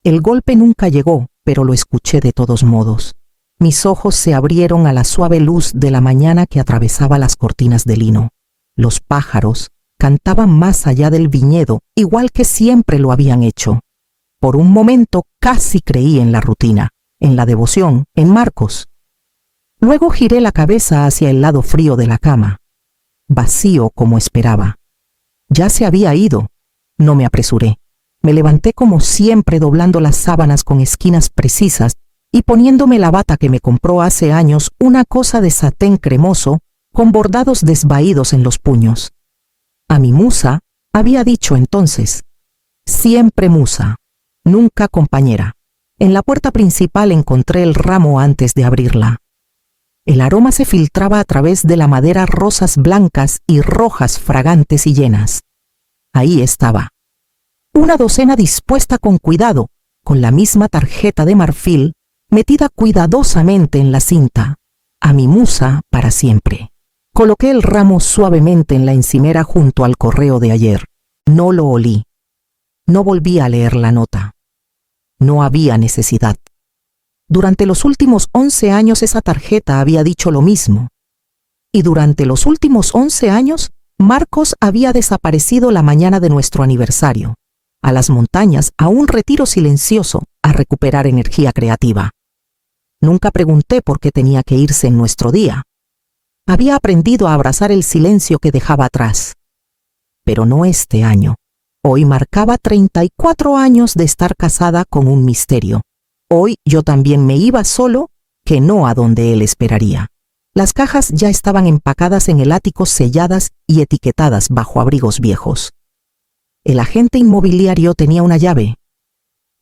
El golpe nunca llegó, pero lo escuché de todos modos. Mis ojos se abrieron a la suave luz de la mañana que atravesaba las cortinas de lino. Los pájaros cantaban más allá del viñedo, igual que siempre lo habían hecho. Por un momento casi creí en la rutina, en la devoción, en Marcos. Luego giré la cabeza hacia el lado frío de la cama. Vacío como esperaba. Ya se había ido. No me apresuré. Me levanté como siempre doblando las sábanas con esquinas precisas y poniéndome la bata que me compró hace años, una cosa de satén cremoso con bordados desvaídos en los puños. A mi musa había dicho entonces, siempre musa, nunca compañera. En la puerta principal encontré el ramo antes de abrirla. El aroma se filtraba a través de la madera, rosas blancas y rojas fragantes y llenas. Ahí estaba. Una docena dispuesta con cuidado, con la misma tarjeta de marfil, metida cuidadosamente en la cinta. A mi musa para siempre. Coloqué el ramo suavemente en la encimera junto al correo de ayer. No lo olí. No volví a leer la nota. No había necesidad. Durante los últimos 11 años esa tarjeta había dicho lo mismo. Y durante los últimos 11 años, Marcos había desaparecido la mañana de nuestro aniversario. A las montañas, a un retiro silencioso, a recuperar energía creativa. Nunca pregunté por qué tenía que irse en nuestro día. Había aprendido a abrazar el silencio que dejaba atrás. Pero no este año. Hoy marcaba 34 años de estar casada con un misterio. Hoy yo también me iba solo, que no a donde él esperaría. Las cajas ya estaban empacadas en el ático, selladas y etiquetadas bajo abrigos viejos. El agente inmobiliario tenía una llave.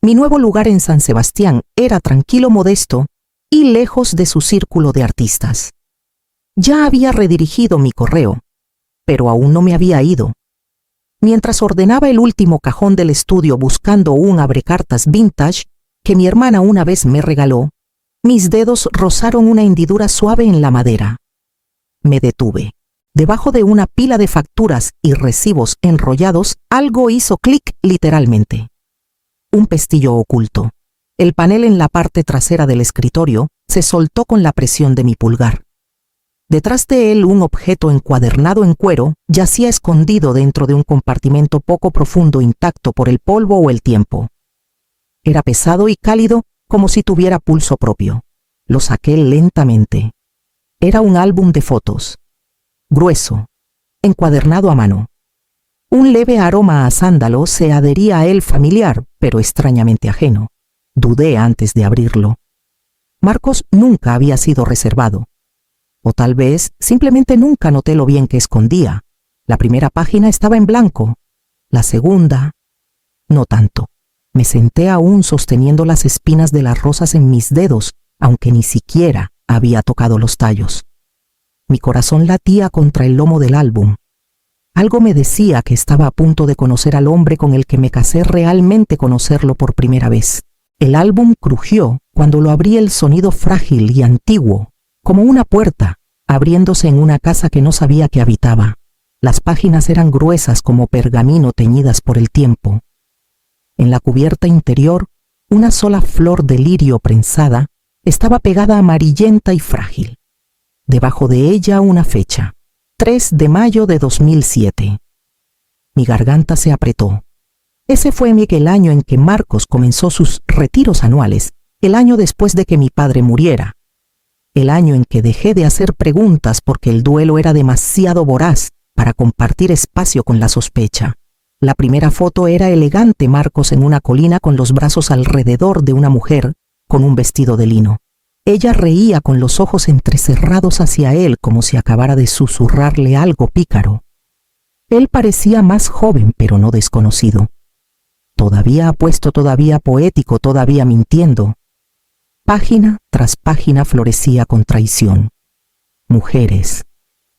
Mi nuevo lugar en San Sebastián era tranquilo, modesto y lejos de su círculo de artistas. Ya había redirigido mi correo, pero aún no me había ido. Mientras ordenaba el último cajón del estudio buscando un abrecartas vintage que mi hermana una vez me regaló, mis dedos rozaron una hendidura suave en la madera. Me detuve. Debajo de una pila de facturas y recibos enrollados, algo hizo clic literalmente. Un pestillo oculto. El panel en la parte trasera del escritorio se soltó con la presión de mi pulgar. Detrás de él, un objeto encuadernado en cuero yacía escondido dentro de un compartimento poco profundo, intacto por el polvo o el tiempo. Era pesado y cálido, como si tuviera pulso propio. Lo saqué lentamente. Era un álbum de fotos. Grueso, encuadernado a mano. Un leve aroma a sándalo se adhería a él, familiar, pero extrañamente ajeno. Dudé antes de abrirlo. Marcos nunca había sido reservado. O tal vez simplemente nunca noté lo bien que escondía. La primera página estaba en blanco. La segunda, no tanto. Me senté aún sosteniendo las espinas de las rosas en mis dedos, aunque ni siquiera había tocado los tallos. Mi corazón latía contra el lomo del álbum. Algo me decía que estaba a punto de conocer al hombre con el que me casé, realmente conocerlo por primera vez. El álbum crujió cuando lo abrí, el sonido frágil y antiguo, como una puerta, abriéndose en una casa que no sabía que habitaba. Las páginas eran gruesas como pergamino, teñidas por el tiempo. En la cubierta interior, una sola flor de lirio prensada estaba pegada amarillenta y frágil. Debajo de ella una fecha, 3 de mayo de 2007. Mi garganta se apretó. Ese fue el año en que Marcos comenzó sus retiros anuales, el año después de que mi padre muriera. El año en que dejé de hacer preguntas porque el duelo era demasiado voraz para compartir espacio con la sospecha. La primera foto era elegante, Marcos en una colina con los brazos alrededor de una mujer con un vestido de lino. Ella reía con los ojos entrecerrados hacia él como si acabara de susurrarle algo pícaro. Él parecía más joven, pero no desconocido. Todavía apuesto, todavía poético, todavía mintiendo. Página tras página florecía con traición. Mujeres,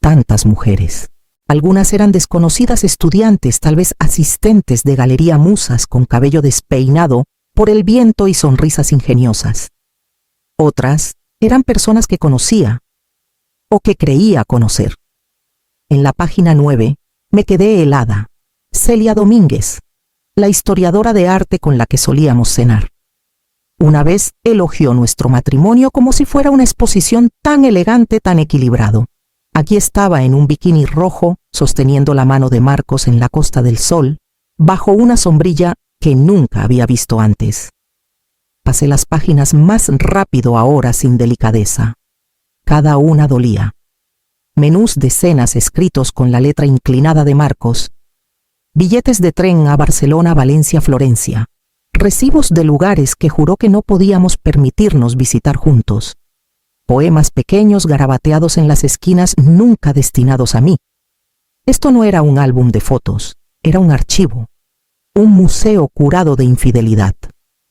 tantas mujeres. Algunas eran desconocidas estudiantes, tal vez asistentes de galería, musas con cabello despeinado por el viento y sonrisas ingeniosas. Otras eran personas que conocía o que creía conocer. En la página 9 me quedé helada. Celia Domínguez. la historiadora de arte con la que solíamos cenar. Una vez elogió nuestro matrimonio como si fuera una exposición tan elegante, tan equilibrado. Aquí estaba en un bikini rojo, sosteniendo la mano de Marcos en la Costa del Sol, bajo una sombrilla que nunca había visto antes. Pasé las páginas más rápido ahora sin delicadeza. Cada una dolía. Menús de cenas escritos con la letra inclinada de Marcos. Billetes de tren a Barcelona, Valencia, Florencia. Recibos de lugares que juró que no podíamos permitirnos visitar juntos. Poemas pequeños garabateados en las esquinas nunca destinados a mí. Esto no era un álbum de fotos, era un archivo, un museo curado de infidelidad.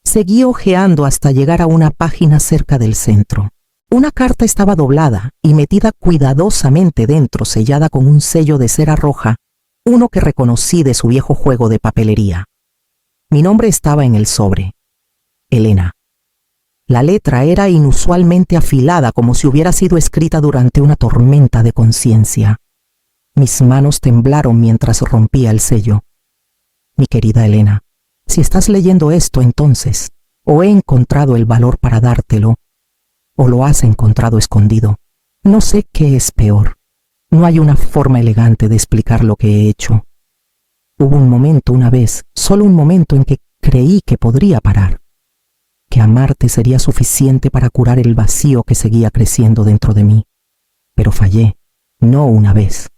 Seguí hojeando hasta llegar a una página cerca del centro. Una carta estaba doblada y metida cuidadosamente dentro, sellada con un sello de cera roja, uno que reconocí de su viejo juego de papelería. Mi nombre estaba en el sobre. Elena. La letra era inusualmente afilada, como si hubiera sido escrita durante una tormenta de conciencia. Mis manos temblaron mientras rompía el sello. Mi querida Elena, si estás leyendo esto, entonces, o he encontrado el valor para dártelo, o lo has encontrado escondido. No sé qué es peor. No hay una forma elegante de explicar lo que he hecho. Hubo un momento una vez, solo un momento, en que creí que podría parar, que amarte sería suficiente para curar el vacío que seguía creciendo dentro de mí. Pero fallé, no una vez,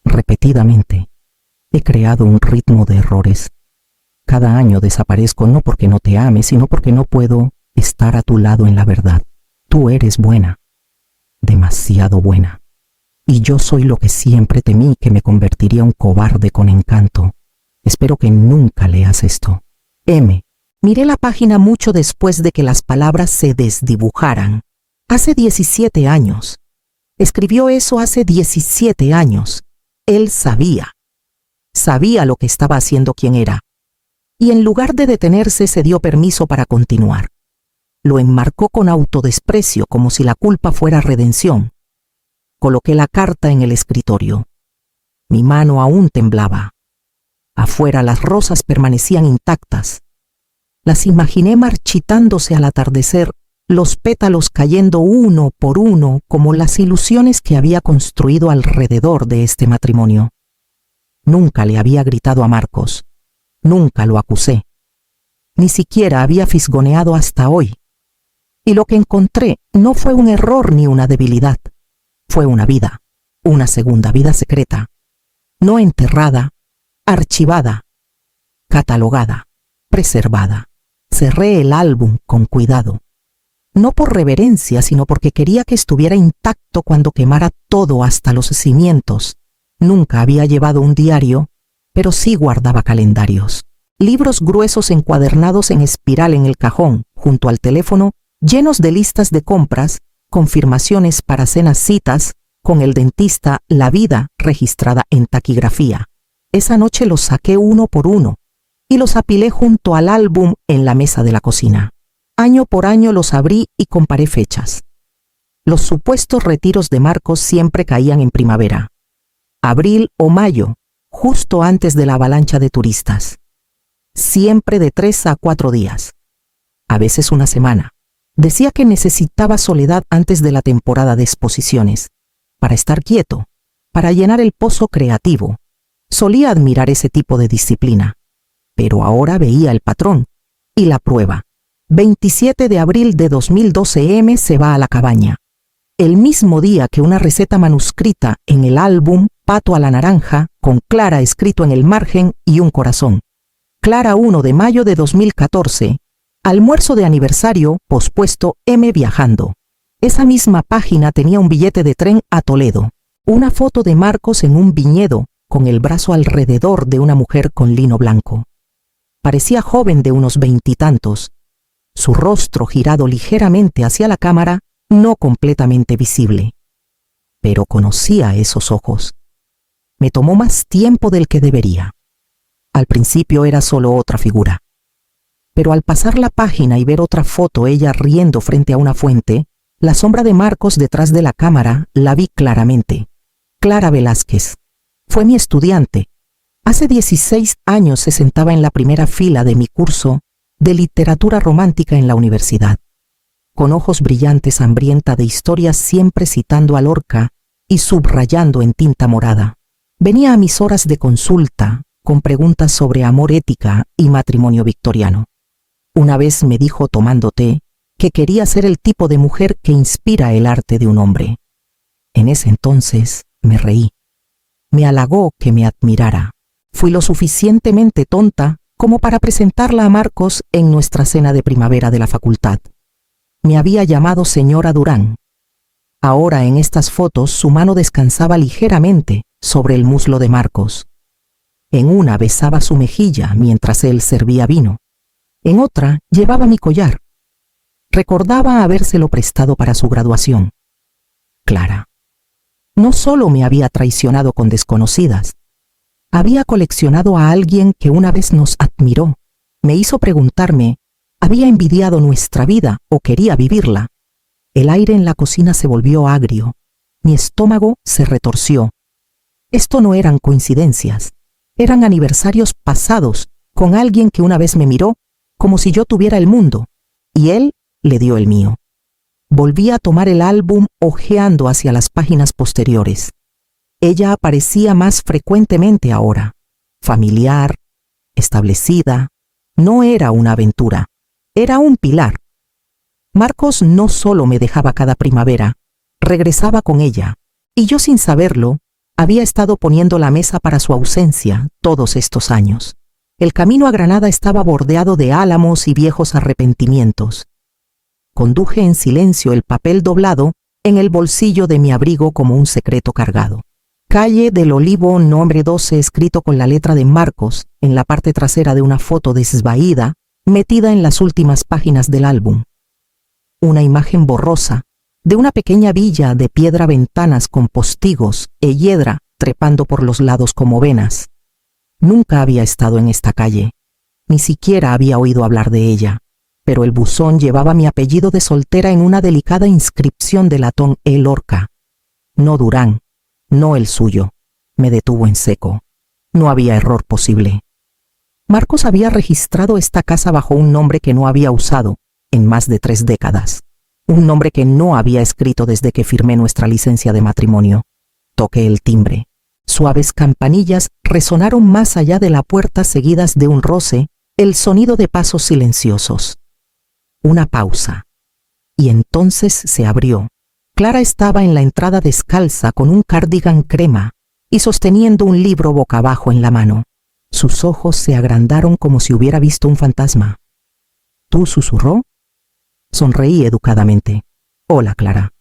repetidamente. He creado un ritmo de errores. Cada año desaparezco no porque no te ame, sino porque no puedo estar a tu lado en la verdad. Tú eres buena, demasiado buena. Y yo soy lo que siempre temí, que me convertiría un cobarde con encanto. Espero que nunca leas esto. M. Miré la página mucho después de que las palabras se desdibujaran. Hace 17 años. Escribió eso hace 17 años. Él sabía. Sabía lo que estaba haciendo, quién era. Y en lugar de detenerse, se dio permiso para continuar. Lo enmarcó con autodesprecio, como si la culpa fuera redención. Coloqué la carta en el escritorio. Mi mano aún temblaba. Afuera las rosas permanecían intactas. Las imaginé marchitándose al atardecer, los pétalos cayendo uno por uno como las ilusiones que había construido alrededor de este matrimonio. Nunca le había gritado a Marcos. Nunca lo acusé. Ni siquiera había fisgoneado hasta hoy. Y lo que encontré no fue un error ni una debilidad. Fue una vida, una segunda vida secreta. No enterrada, archivada, catalogada, preservada. Cerré el álbum con cuidado. No por reverencia, sino porque quería que estuviera intacto cuando quemara todo hasta los cimientos. Nunca había llevado un diario, pero sí guardaba calendarios. Libros gruesos encuadernados en espiral en el cajón, junto al teléfono, llenos de listas de compras, confirmaciones para cenas, citas, con el dentista, la vida registrada en taquigrafía. Esa noche los saqué uno por uno y los apilé junto al álbum en la mesa de la cocina. Año por año los abrí y comparé fechas. Los supuestos retiros de Marcos siempre caían en primavera. Abril o mayo, justo antes de la avalancha de turistas. Siempre de 3 a 4 días. A veces una semana. Decía que necesitaba soledad antes de la temporada de exposiciones, para estar quieto, para llenar el pozo creativo. Solía admirar ese tipo de disciplina, pero ahora veía el patrón y la prueba. 27 de abril de 2012 M se va a la cabaña. El mismo día que una receta manuscrita en el álbum Pato a la naranja, con Clara escrito en el margen y un corazón. Clara 1 de mayo de 2014. Almuerzo de aniversario pospuesto M viajando. Esa misma página tenía un billete de tren a Toledo. Una foto de Marcos en un viñedo, con el brazo alrededor de una mujer con lino blanco. Parecía joven de unos 20 y tantos. Su rostro girado ligeramente hacia la cámara, no completamente visible. Pero conocía esos ojos. Me tomó más tiempo del que debería. Al principio era solo otra figura. Pero al pasar la página y ver otra foto, ella riendo frente a una fuente, la sombra de Marcos detrás de la cámara la vi claramente. Clara Velázquez. Fue mi estudiante. Hace 16 años se sentaba en la primera fila de mi curso de literatura romántica en la universidad, con ojos brillantes, hambrienta de historias, siempre citando a Lorca y subrayando en tinta morada. Venía a mis horas de consulta con preguntas sobre amor, ética y matrimonio victoriano. Una vez me dijo, tomando té, que quería ser el tipo de mujer que inspira el arte de un hombre. En ese entonces me reí. Me halagó que me admirara. Fui lo suficientemente tonta como para presentarla a Marcos en nuestra cena de primavera de la facultad. Me había llamado señora Durán. Ahora en estas fotos su mano descansaba ligeramente sobre el muslo de Marcos. En una besaba su mejilla mientras él servía vino. En otra llevaba mi collar. Recordaba habérselo prestado para su graduación. Clara. No solo me había traicionado con desconocidas, había coleccionado a alguien que una vez nos admiró. Me hizo preguntarme, ¿había envidiado nuestra vida o quería vivirla? El aire en la cocina se volvió agrio. Mi estómago se retorció. Esto no eran coincidencias. Eran aniversarios pasados con alguien que una vez me miró como si yo tuviera el mundo, y él le dio el mío. Volví a tomar el álbum hojeando hacia las páginas posteriores. Ella aparecía más frecuentemente ahora, familiar, establecida. No era una aventura, era un pilar. Marcos no solo me dejaba cada primavera, regresaba con ella, y yo sin saberlo, había estado poniendo la mesa para su ausencia todos estos años. El camino a Granada estaba bordeado de álamos y viejos arrepentimientos. Conduje en silencio, el papel doblado en el bolsillo de mi abrigo como un secreto cargado. Calle del Olivo, nombre 12, escrito con la letra de Marcos en la parte trasera de una foto desvaída metida en las últimas páginas del álbum. Una imagen borrosa de una pequeña villa de piedra, ventanas con postigos e hiedra trepando por los lados como venas. Nunca había estado en esta calle, ni siquiera había oído hablar de ella, pero el buzón llevaba mi apellido de soltera en una delicada inscripción de latón E. Lorca. No Durán, no el suyo. Me detuvo en seco. No había error posible. Marcos había registrado esta casa bajo un nombre que no había usado en más de 3 décadas. Un nombre que no había escrito desde que firmé nuestra licencia de matrimonio. Toqué el timbre. Suaves campanillas resonaron más allá de la puerta, seguidas de un roce, el sonido de pasos silenciosos. Una pausa. Y entonces se abrió. Clara estaba en la entrada descalza con un cardigan crema y sosteniendo un libro boca abajo en la mano. Sus ojos se agrandaron como si hubiera visto un fantasma. ¿Tú? ¿Susurró? Sonreí educadamente. Hola, Clara.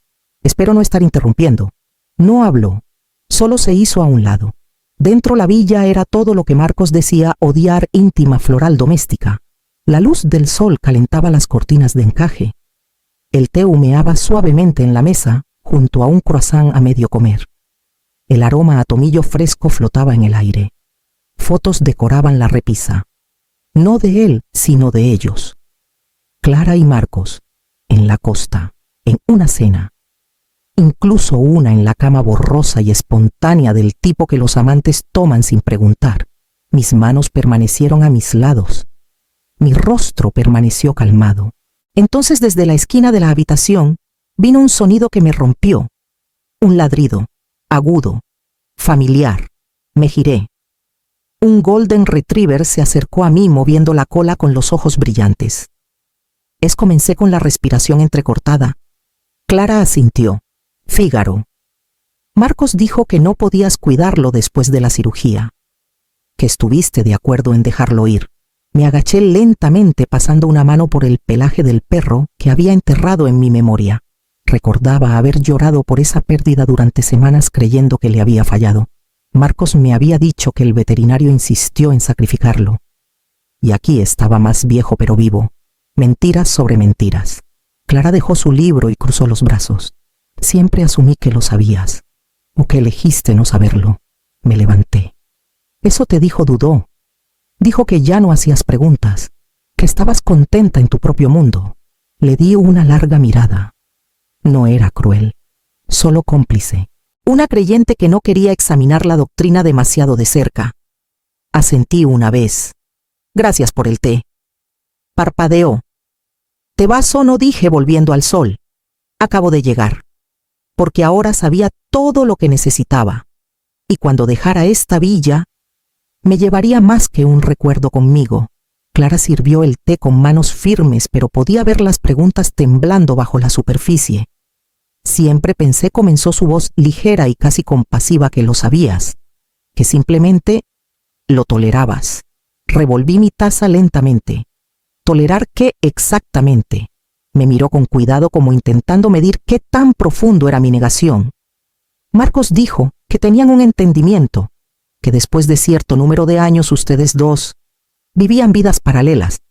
Espero no estar interrumpiendo. No habló. Solo se hizo a un lado. Dentro la villa era todo lo que Marcos decía odiar, íntima, floral, doméstica. La luz del sol calentaba las cortinas de encaje. El té humeaba suavemente en la mesa, junto a un croissant a medio comer. El aroma a tomillo fresco flotaba en el aire. Fotos decoraban la repisa. No de él, sino de ellos. Clara y Marcos, en la costa, en una cena. Incluso una en la cama borrosa y espontánea del tipo que los amantes toman sin preguntar. Mis manos permanecieron a mis lados. Mi rostro permaneció calmado. Entonces, desde la esquina de la habitación, vino un sonido que me rompió. Un ladrido, agudo, familiar. Me giré. Un golden retriever se acercó a mí moviendo la cola con los ojos brillantes. Comencé con la respiración entrecortada. Clara asintió. Fígaro. Marcos dijo que no podías cuidarlo después de la cirugía. Que estuviste de acuerdo en dejarlo ir. Me agaché lentamente pasando una mano por el pelaje del perro que había enterrado en mi memoria. Recordaba haber llorado por esa pérdida durante semanas creyendo que le había fallado. Marcos me había dicho que el veterinario insistió en sacrificarlo. Y aquí estaba más viejo pero vivo. Mentiras sobre mentiras. Clara dejó su libro y cruzó los brazos. Siempre asumí que lo sabías, o que elegiste no saberlo. Me levanté. Eso te dijo, dudó. Dijo que ya no hacías preguntas, que estabas contenta en tu propio mundo. Le di una larga mirada. No era cruel, solo cómplice. Una creyente que no quería examinar la doctrina demasiado de cerca. Asentí una vez. Gracias por el té. Parpadeó. ¿Te vas o no? Dije volviendo al sol. Acabo de llegar. Porque ahora sabía todo lo que necesitaba. Y cuando dejara esta villa, me llevaría más que un recuerdo conmigo. Clara sirvió el té con manos firmes, pero podía ver las preguntas temblando bajo la superficie. Siempre pensé, comenzó su voz ligera y casi compasiva, que lo sabías, que simplemente lo tolerabas. Revolví mi taza lentamente. ¿Tolerar qué exactamente? Me miró con cuidado, como intentando medir qué tan profundo era mi negación. Marcos dijo que tenían un entendimiento, que después de cierto número de años ustedes dos vivían vidas paralelas.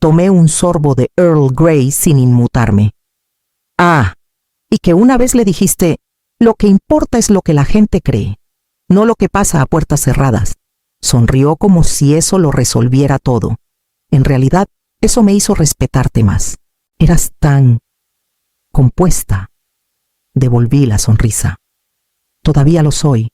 Tomé un sorbo de Earl Grey sin inmutarme. Ah, y que una vez le dijiste, lo que importa es lo que la gente cree, no lo que pasa a puertas cerradas. Sonrió como si eso lo resolviera todo. En realidad, eso me hizo respetarte más. Eras tan compuesta. Devolví la sonrisa. Todavía lo soy.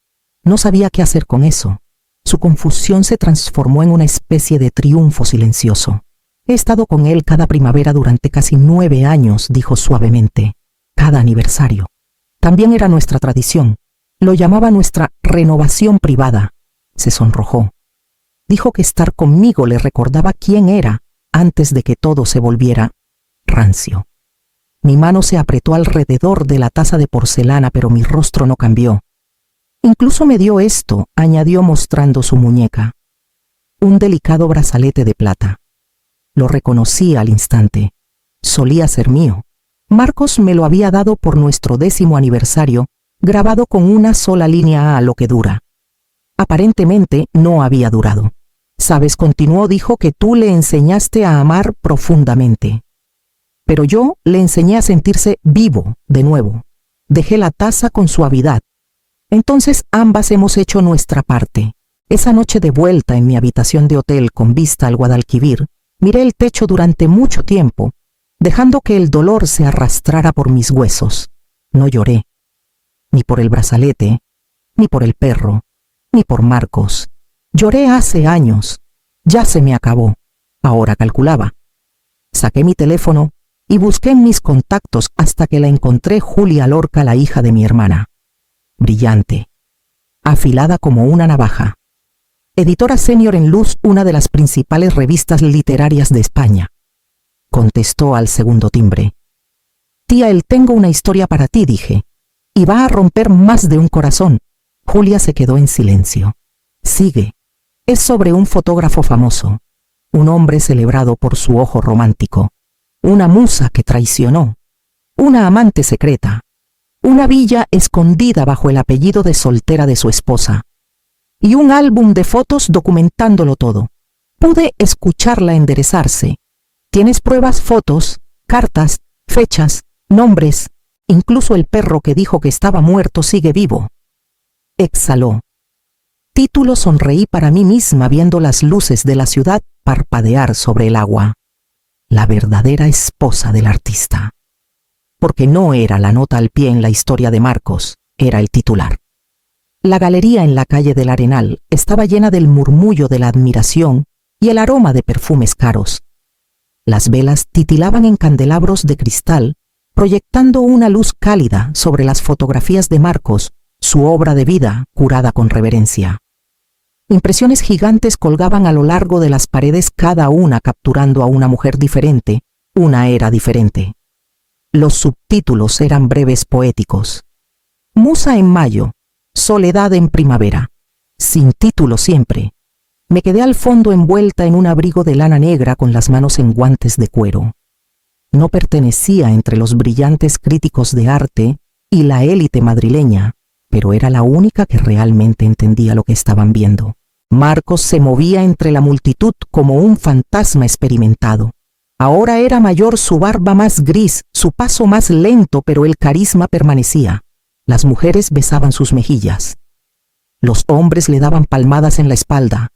No sabía qué hacer con eso. Su confusión se transformó en una especie de triunfo silencioso. He estado con él cada primavera durante casi 9 años, dijo suavemente. Cada aniversario. También era nuestra tradición. Lo llamaba nuestra renovación privada. Se sonrojó. Dijo que estar conmigo le recordaba quién era antes de que todo se volviera rancio. Mi mano se apretó alrededor de la taza de porcelana, pero mi rostro no cambió. Incluso me dio esto, añadió mostrando su muñeca. Un delicado brazalete de plata. Lo reconocí al instante. Solía ser mío. Marcos me lo había dado por nuestro 10º aniversario, grabado con una sola línea a lo que dura. Aparentemente no había durado. Sabes, continuó, dijo que tú le enseñaste a amar profundamente. Pero yo le enseñé a sentirse vivo de nuevo. Dejé la taza con suavidad. Entonces ambas hemos hecho nuestra parte. Esa noche de vuelta en mi habitación de hotel con vista al Guadalquivir, miré el techo durante mucho tiempo, dejando que el dolor se arrastrara por mis huesos. No lloré. Ni por el brazalete, ni por el perro, ni por Marcos. Lloré hace años. Ya se me acabó. Ahora calculaba. Saqué mi teléfono y busqué en mis contactos hasta que la encontré. Julia Lorca, la hija de mi hermana. Brillante. Afilada como una navaja. Editora senior en Luz, una de las principales revistas literarias de España. Contestó al segundo timbre. Tía, tengo una historia para ti, dije. Y va a romper más de un corazón. Julia se quedó en silencio. Sigue. Es sobre un fotógrafo famoso. Un hombre celebrado por su ojo romántico. Una musa que traicionó. Una amante secreta. Una villa escondida bajo el apellido de soltera de su esposa. Y un álbum de fotos documentándolo todo. Pude escucharla enderezarse. ¿Tienes pruebas? Fotos, cartas, fechas, nombres. Incluso el perro que dijo que estaba muerto sigue vivo. Exhaló. Título. Sonreí para mí misma viendo las luces de la ciudad parpadear sobre el agua. La verdadera esposa del artista. Porque no era la nota al pie en la historia de Marcos, era el titular. La galería en la calle del Arenal estaba llena del murmullo de la admiración y el aroma de perfumes caros. Las velas titilaban en candelabros de cristal, proyectando una luz cálida sobre las fotografías de Marcos, su obra de vida curada con reverencia. Impresiones gigantes colgaban a lo largo de las paredes, cada una capturando a una mujer diferente, una era diferente. Los subtítulos eran breves, poéticos. Musa en mayo, soledad en primavera. Sin título siempre. Me quedé al fondo envuelta en un abrigo de lana negra con las manos en guantes de cuero. No pertenecía entre los brillantes críticos de arte y la élite madrileña, pero era la única que realmente entendía lo que estaban viendo. Marcos se movía entre la multitud como un fantasma experimentado. Ahora era mayor, su barba más gris, su paso más lento, pero el carisma permanecía. Las mujeres besaban sus mejillas. Los hombres le daban palmadas en la espalda.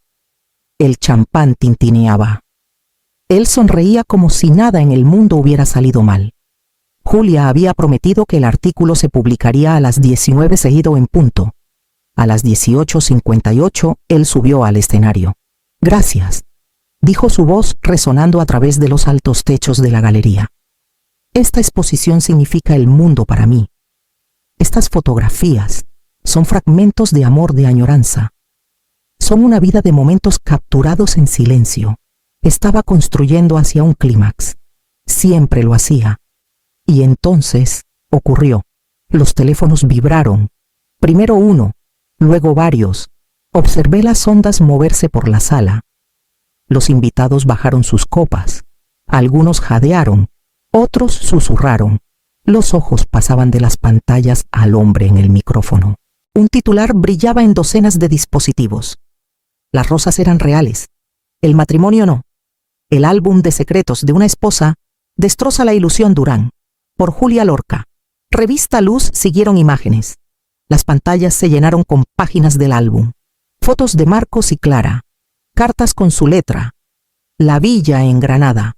El champán tintineaba. Él sonreía como si nada en el mundo hubiera salido mal. Julia había prometido que el artículo se publicaría a las 19 seguido en punto. A las 18:58, él subió al escenario. «Gracias», dijo su voz resonando a través de los altos techos de la galería. «Esta exposición significa el mundo para mí. Estas fotografías son fragmentos de amor, de añoranza. Son una vida de momentos capturados en silencio. Estaba construyendo hacia un clímax. Siempre lo hacía. Y entonces ocurrió. Los teléfonos vibraron. Primero uno, luego varios. Observé las ondas moverse por la sala. Los invitados bajaron sus copas. Algunos jadearon, otros susurraron. Los ojos pasaban de las pantallas al hombre en el micrófono. Un titular brillaba en docenas de dispositivos. Las rosas eran reales. El matrimonio no. El álbum de secretos de una esposa destroza la ilusión Durán. Por Julia Lorca. Revista Luz siguieron imágenes. Las pantallas se llenaron con páginas del álbum. Fotos de Marcos y Clara. Cartas con su letra. La villa en Granada.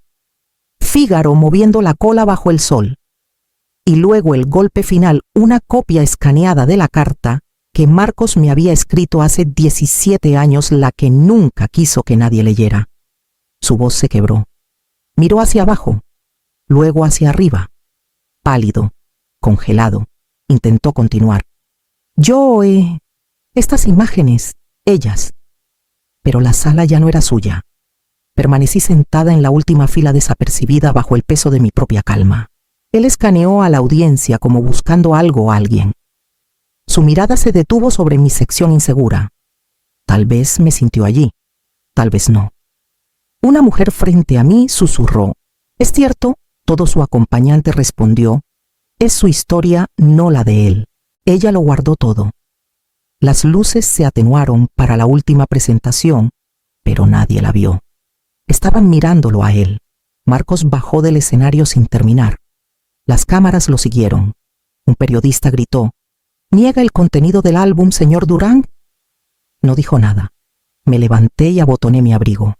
Fígaro moviendo la cola bajo el sol. Y luego el golpe final, una copia escaneada de la carta que Marcos me había escrito hace 17 años, la que nunca quiso que nadie leyera. Su voz se quebró. Miró hacia abajo, luego hacia arriba. Pálido, congelado, intentó continuar. Estas imágenes, ellas. Pero la sala ya no era suya. Permanecí sentada en la última fila desapercibida bajo el peso de mi propia calma. Él escaneó a la audiencia como buscando algo o alguien. Su mirada se detuvo sobre mi sección insegura. Tal vez me sintió allí, tal vez no. Una mujer frente a mí susurró. «¿Es cierto?». Todo su acompañante respondió. «Es su historia, no la de él». Ella lo guardó todo. Las luces se atenuaron para la última presentación, pero nadie la vio. Estaban mirándolo a él. Marcos bajó del escenario sin terminar. Las cámaras lo siguieron. Un periodista gritó: «¿Niega el contenido del álbum, señor Durán?». No dijo nada. Me levanté y abotoné mi abrigo.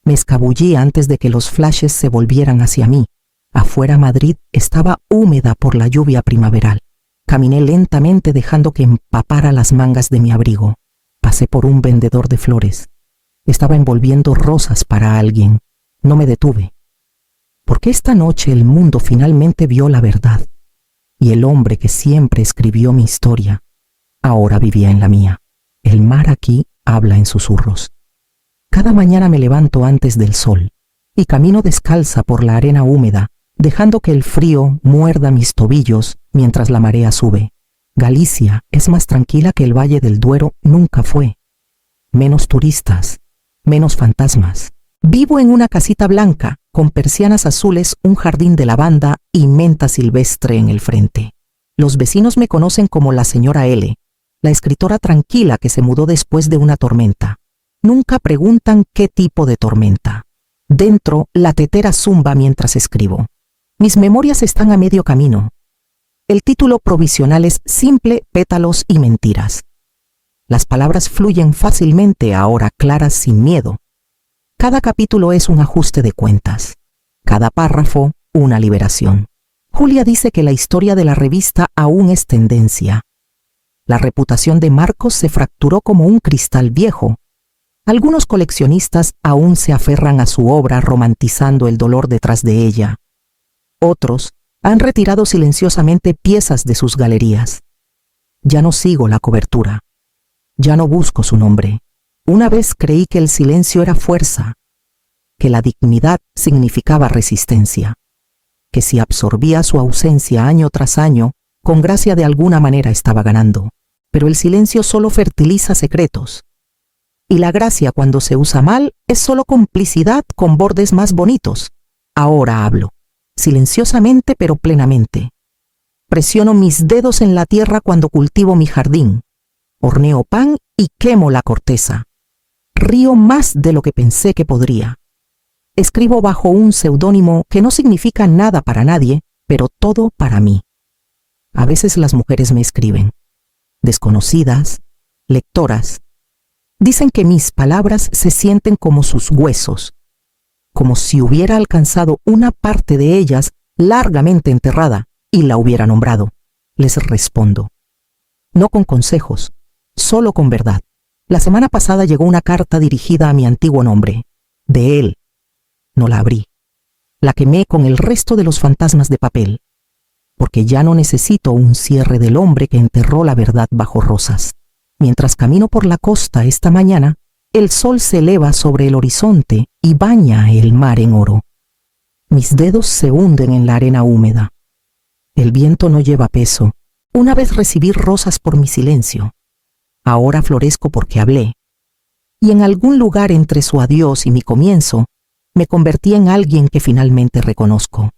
Me escabullí antes de que los flashes se volvieran hacia mí. Afuera Madrid estaba húmeda por la lluvia primaveral. Caminé lentamente dejando que empapara las mangas de mi abrigo. Pasé por un vendedor de flores. Estaba envolviendo rosas para alguien. No me detuve. Porque esta noche el mundo finalmente vio la verdad. Y el hombre que siempre escribió mi historia, ahora vivía en la mía. El mar aquí habla en susurros. Cada mañana me levanto antes del sol y camino descalza por la arena húmeda, dejando que el frío muerda mis tobillos mientras la marea sube. Galicia es más tranquila que el Valle del Duero nunca fue. Menos turistas, menos fantasmas. Vivo en una casita blanca, con persianas azules, un jardín de lavanda y menta silvestre en el frente. Los vecinos me conocen como la señora L, la escritora tranquila que se mudó después de una tormenta. Nunca preguntan qué tipo de tormenta. Dentro, la tetera zumba mientras escribo. Mis memorias están a medio camino. El título provisional es Simple, pétalos y mentiras. Las palabras fluyen fácilmente, ahora claras, sin miedo. Cada capítulo es un ajuste de cuentas. Cada párrafo, una liberación. Julia dice que la historia de la revista aún es tendencia. La reputación de Marcos se fracturó como un cristal viejo. Algunos coleccionistas aún se aferran a su obra romantizando el dolor detrás de ella. Otros han retirado silenciosamente piezas de sus galerías. Ya no sigo la cobertura. Ya no busco su nombre. Una vez creí que el silencio era fuerza, que la dignidad significaba resistencia, que si absorbía su ausencia año tras año, con gracia de alguna manera estaba ganando. Pero el silencio solo fertiliza secretos. Y la gracia, cuando se usa mal, es solo complicidad con bordes más bonitos. Ahora hablo, silenciosamente pero plenamente. Presiono mis dedos en la tierra cuando cultivo mi jardín. Horneo pan y quemo la corteza. Río más de lo que pensé que podría. Escribo bajo un seudónimo que no significa nada para nadie, pero todo para mí. A veces las mujeres me escriben. Desconocidas, lectoras. Dicen que mis palabras se sienten como sus huesos, como si hubiera alcanzado una parte de ellas largamente enterrada y la hubiera nombrado. Les respondo. No con consejos, solo con verdad. La semana pasada llegó una carta dirigida a mi antiguo nombre. De él. No la abrí. La quemé con el resto de los fantasmas de papel, porque ya no necesito un cierre del hombre que enterró la verdad bajo rosas. Mientras camino por la costa esta mañana, el sol se eleva sobre el horizonte y baña el mar en oro. Mis dedos se hunden en la arena húmeda. El viento no lleva peso. Una vez recibí rosas por mi silencio. Ahora florezco porque hablé. Y en algún lugar entre su adiós y mi comienzo, me convertí en alguien que finalmente reconozco.